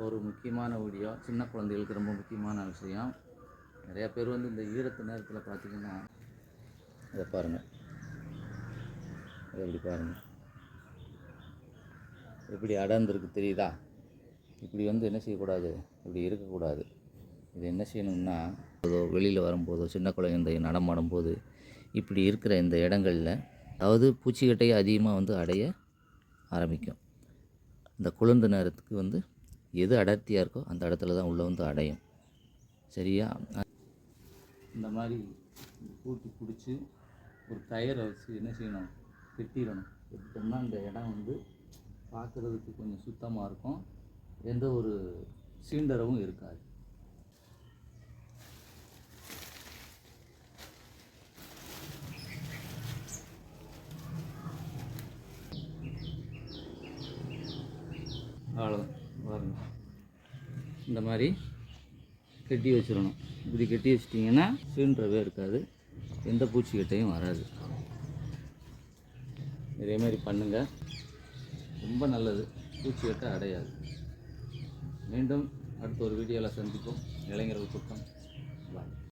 ஒரு முக்கியமான வீடியோ, சின்ன குழந்தைகளுக்கு ரொம்ப முக்கியமான விஷயம். நிறையா பேர் வந்து இந்த ஈரத்து நேரத்தில் பார்த்திங்கன்னா இதை பாருங்கள், இதை எப்படி பாருங்கள், எப்படி அடர்ந்துருக்கு தெரியுதா? இப்படி வந்து என்ன செய்யக்கூடாது, இப்படி இருக்கக்கூடாது. இது என்ன செய்யணும்னா, வெளியில் வரும்போதோ சின்ன குழந்தை நடமாடும் போது இப்படி இருக்கிற இந்த இடங்களில், அதாவது பூச்சிக்கட்டை அதிகமாக வந்து அடைய ஆரம்பிக்கும். இந்த குளிர்ந்த நேரத்துக்கு வந்து எது அடர்த்தியாக இருக்கோ அந்த இடத்துல தான் உள்ளே வந்து அடையும். சரியா? இந்த மாதிரி பூட்டி பிடிச்சி ஒரு டயரை வச்சு என்ன செய்யணும், கெட்டிடணும். கெட்டிட்டோம்னா இந்த இடம் வந்து பார்க்குறதுக்கு கொஞ்சம் சுத்தமாக இருக்கும், எந்த ஒரு சீண்டரவும் இருக்காது. அவ்வளோதான் பாருங்க, இந்த மாதிரி கட்டி வச்சிடணும். இப்படி கட்டி வச்சிட்டிங்கன்னா சீன்றவே இருக்காது, எந்த பூச்சிக்கட்டையும் வராது. இதே மாதிரி பண்ணுங்கள், ரொம்ப நல்லது, பூச்சிக்கட்டை அடையாது. மீண்டும் அடுத்த ஒரு வீடியோவில் சந்திப்போம். இளைஞர்கள் கூட்டம்.